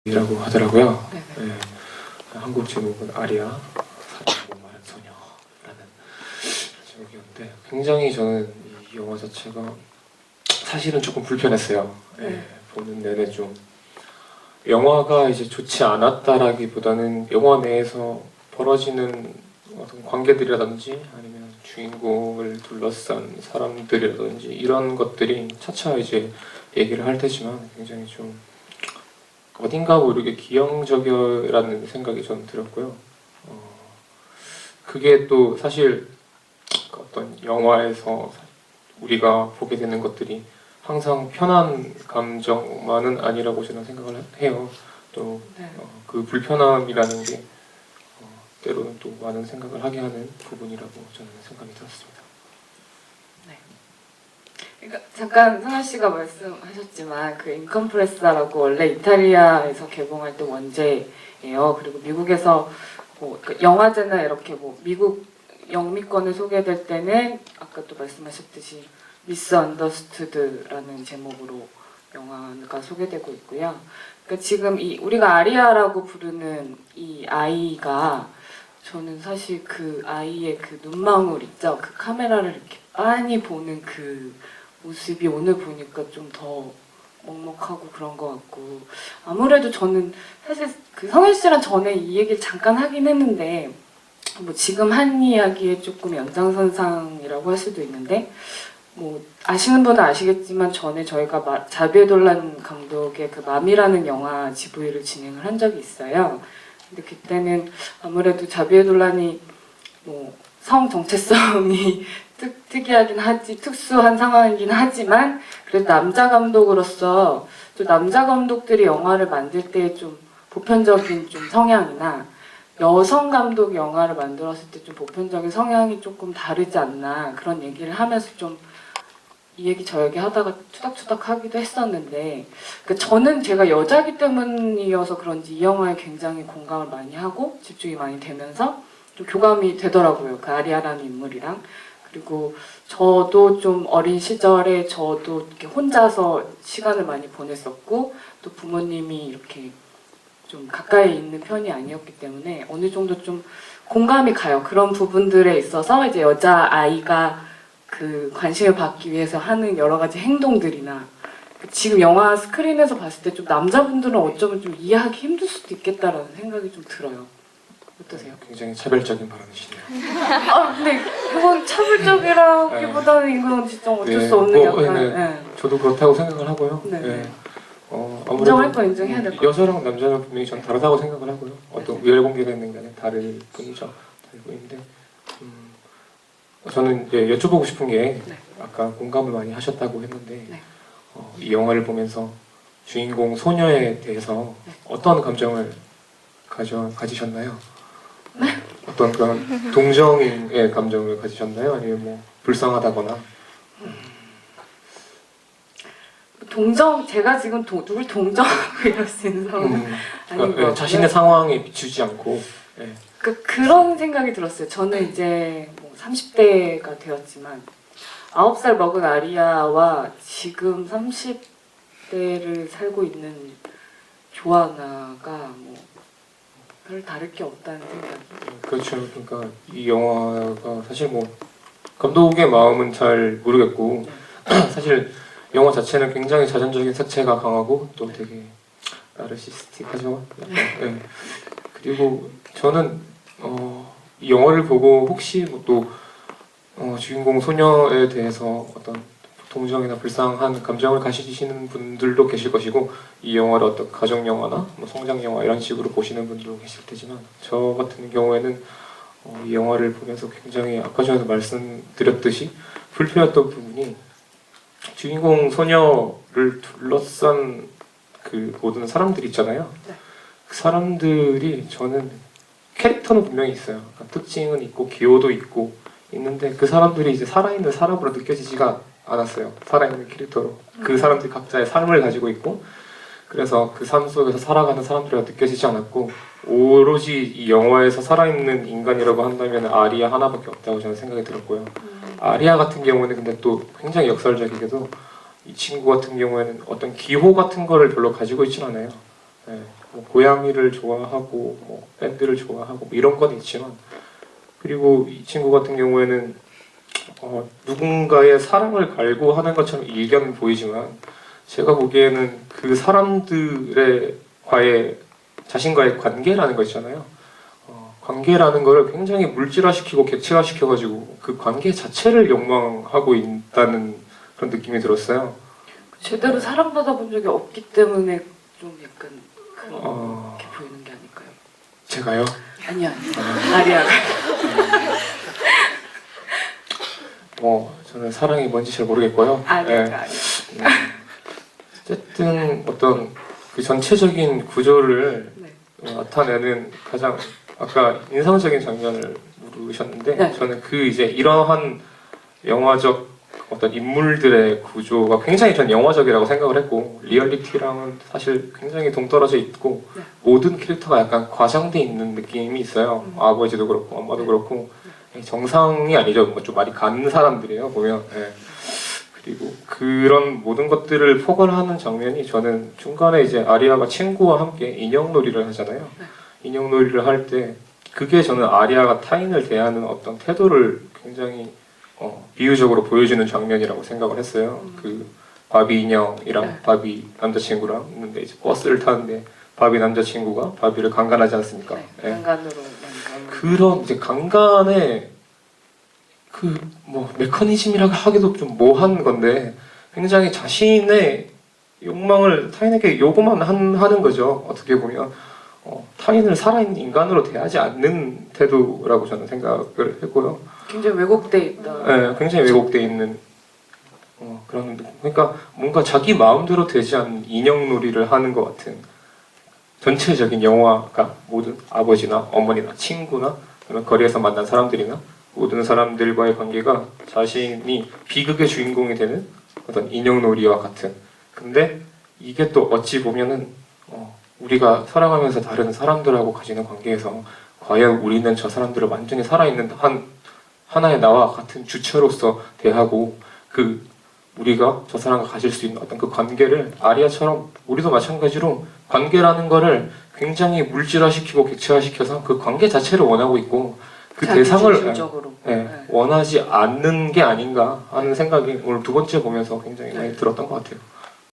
이라고 하더라고요. 네네. 네. 한국 제목은 아리아 사랑하고 말한 소녀라는 제목이었는데 굉장히 저는 이 영화 자체가 사실은 조금 불편했어요. 네. 보는 내내 좀 영화가 이제 좋지 않았다라기보다는 영화 내에서 벌어지는 어떤 관계들이라든지 아니면 주인공을 둘러싼 사람들이라든지 이런 것들이 차차 이제 얘기를 할 테지만 굉장히 좀 어딘가 모르게 기형적이라는 생각이 전 들었고요. 그게 또 사실 어떤 영화에서 우리가 보게 되는 것들이 항상 편한 감정만은 아니라고 저는 생각을 해요. 또 그 불편함이라는 게 때로는 또 많은 생각을 하게 하는 부분이라고 저는 생각이 들었습니다. 네. 그러니까 잠깐 승환 씨가 말씀하셨지만 그 인컴프레사라고 원래 이탈리아에서 개봉할 때 원제예요. 그리고 미국에서 뭐 영화제나 이렇게 뭐 미국 영미권을 소개될 때는 아까 또 말씀하셨듯이 미스 언더스투드라는 제목으로 영화가 소개되고 있고요. 그러니까 지금 우리가 아리아라고 부르는 이 아이가 저는 사실 그 아이의 그 눈망울 있죠? 그 카메라를 이렇게 빤히 보는 그 모습이 오늘 보니까 좀 더 먹먹하고 그런 것 같고, 아무래도 저는 사실 그 성현 씨랑 전에 이 얘기를 잠깐 하긴 했는데 뭐 지금 한 이야기의 조금 연장선상이라고 할 수도 있는데, 뭐 아시는 분은 아시겠지만 전에 저희가 자비에 돌란 감독의 그 맘이라는 영화 GV를 진행을 한 적이 있어요. 근데 그때는 아무래도 자비에 돌란이 뭐 성 정체성이 특이하긴 하지, 특수한 상황이긴 하지만 그래도 남자 감독으로서 또 남자 감독들이 영화를 만들 때 좀 보편적인 좀 성향이나 여성 감독이 영화를 만들었을 때 좀 보편적인 성향이 조금 다르지 않나, 그런 얘기를 하면서 좀 이 얘기 저 얘기 하다가 투닥투닥 하기도 했었는데, 그러니까 저는 제가 여자기 때문이어서 그런지 이 영화에 굉장히 공감을 많이 하고 집중이 많이 되면서 좀 교감이 되더라고요, 그 아리아라는 인물이랑. 그리고 저도 좀 어린 시절에 저도 이렇게 혼자서 시간을 많이 보냈었고, 또 부모님이 이렇게 좀 가까이 있는 편이 아니었기 때문에 어느 정도 좀 공감이 가요. 그런 부분들에 있어서 이제 여자아이가 그 관심을 받기 위해서 하는 여러 가지 행동들이나, 지금 영화 스크린에서 봤을 때 좀 남자분들은 어쩌면 좀 이해하기 힘들 수도 있겠다라는 생각이 좀 들어요. 어떠세요? 굉장히 차별적인 발언이시네요. 아, 근데 이건 차별적이라기보다는 이건 진짜 어쩔 수 없는 약간. 네. 저도 그렇다고 생각을 하고요. 네. 네. 인정할 건 인정해야 될 것 같아요. 여자랑 남자는 분명히 전 다르다고 생각을 하고요. 어떤 위열 공개가 있는 게 아니라 다를 뿐이죠. 다를 뿐인데 저는 이제 여쭤보고 싶은 게, 네. 아까 공감을 많이 하셨다고 했는데 네. 이 영화를 보면서 주인공 소녀에 대해서 어떤 감정을 가지셨나요? 어떤 그런 동정의 감정을 가지셨나요? 아니면 뭐 불쌍하다거나? 제가 지금 누굴 동정하고 이럴 수 있는 상황은 아닌 것 같고요. 자신의 상황에 비추지 않고. 네. 그런 생각이 들었어요. 저는 이제 뭐 30대가 되었지만 9살 먹은 아리아와 지금 30대를 살고 있는 조아나가 뭐 별 다를 게 없다는 생각이. 그렇죠. 그러니까 이 영화가 사실 뭐 감독의 마음은 잘 모르겠고 사실 영화 자체는 굉장히 자전적인 색채가 강하고 또 되게 나르시스틱하죠. 네. 그리고 저는 이 영화를 보고 혹시 또 주인공 소녀에 대해서 어떤 동정이나 불쌍한 감정을 가지시는 분들도 계실 것이고, 이 영화를 어떤 가족 영화나 뭐 성장 영화 이런 식으로 보시는 분들도 계실 테지만, 저 같은 경우에는 이 영화를 보면서 굉장히 아까 전에도 말씀드렸듯이 불편했던 부분이, 주인공 소녀를 둘러싼 그 모든 사람들 있잖아요. 네. 그 사람들이 저는 캐릭터는 분명히 있어요. 그러니까 특징은 있고 기호도 있고 있는데 그 사람들이 이제 살아있는 사람으로 느껴지지가 않았어요. 살아있는 캐릭터로. 그 사람들이 각자의 삶을 가지고 있고, 그래서 그 삶 속에서 살아가는 사람들이라 느껴지지 않았고, 오로지 이 영화에서 살아있는 인간이라고 한다면 아리아 하나밖에 없다고 저는 생각이 들었고요. 아리아 같은 경우는 근데 또 굉장히 역설적이게도 이 친구 같은 경우에는 어떤 기호 같은 거를 별로 가지고 있진 않아요. 네. 뭐 고양이를 좋아하고 뭐 밴드를 좋아하고 뭐 이런 건 있지만 그리고 이 친구 같은 경우에는 누군가의 사랑을 갈구하는 것처럼 일견 보이지만 제가 보기에는 그 사람들의 과의 자신과의 관계라는 거 있잖아요. 관계라는 거를 굉장히 물질화시키고 객체화시켜가지고 그 관계 자체를 욕망하고 있다는 그런 느낌이 들었어요. 제대로 사랑받아 본 적이 없기 때문에 좀 약간 그렇게 보이는 게 아닐까요? 제가요? 아니야. 아리아가. 저는 사랑이 뭔지 잘 모르겠고요. 아리아가. 어쨌든 어떤 그 전체적인 구조를 네. 나타내는 가장 아까 인상적인 장면을 물으셨는데 네. 저는 그 이제 이러한 영화적 어떤 인물들의 구조가 굉장히 전 영화적이라고 생각을 했고 리얼리티랑은 사실 굉장히 동떨어져 있고 네. 모든 캐릭터가 약간 과장돼 있는 느낌이 있어요. 아버지도 그렇고 엄마도 그렇고 정상이 아니죠. 뭐 좀 많이 가는 사람들이에요 보면. 예. 그리고 그런 모든 것들을 포괄하는 장면이 저는 중간에 이제 아리아가 친구와 함께 인형놀이를 하잖아요. 네. 인형놀이를 할 때 그게 저는 아리아가 타인을 대하는 어떤 태도를 굉장히 비유적으로 보여주는 장면이라고 생각을 했어요. 그 바비 인형이랑 네. 바비 남자친구랑 있는데 이제 버스를 타는데 바비 남자친구가 바비를 강간하지 않습니까? 네. 예. 강간으로 만든. 그런 이제 강간의 그 뭐 메커니즘이라고 하기도 좀 모호한 건데 굉장히 자신의 욕망을 타인에게 요구만 하는 거죠. 어떻게 보면 타인을 살아있는 인간으로 대하지 않는 태도라고 저는 생각을 했고요. 굉장히 왜곡돼 있다. 네, 굉장히 왜곡돼 있는 그런 느낌. 그러니까 뭔가 자기 마음대로 되지 않는 인형놀이를 하는 것 같은 전체적인 영화가 모든 아버지나 어머니나 친구나 그런 거리에서 만난 사람들이나 모든 사람들과의 관계가 자신이 비극의 주인공이 되는 어떤 인형놀이와 같은. 근데 이게 또 어찌 보면은 우리가 살아가면서 다른 사람들하고 가지는 관계에서 과연 우리는 저 사람들을 완전히 살아있는 하나의 나와 같은 주체로서 대하고 그 우리가 저 사람과 가질 수 있는 어떤 그 관계를 아리아처럼 우리도 마찬가지로 관계라는 거를 굉장히 물질화시키고 객체화시켜서 그 관계 자체를 원하고 있고 그 대상을 자기중심적으로. 네. 원하지 않는 게 아닌가 하는 생각이 오늘 두 번째 보면서 굉장히 많이 들었던 것 같아요.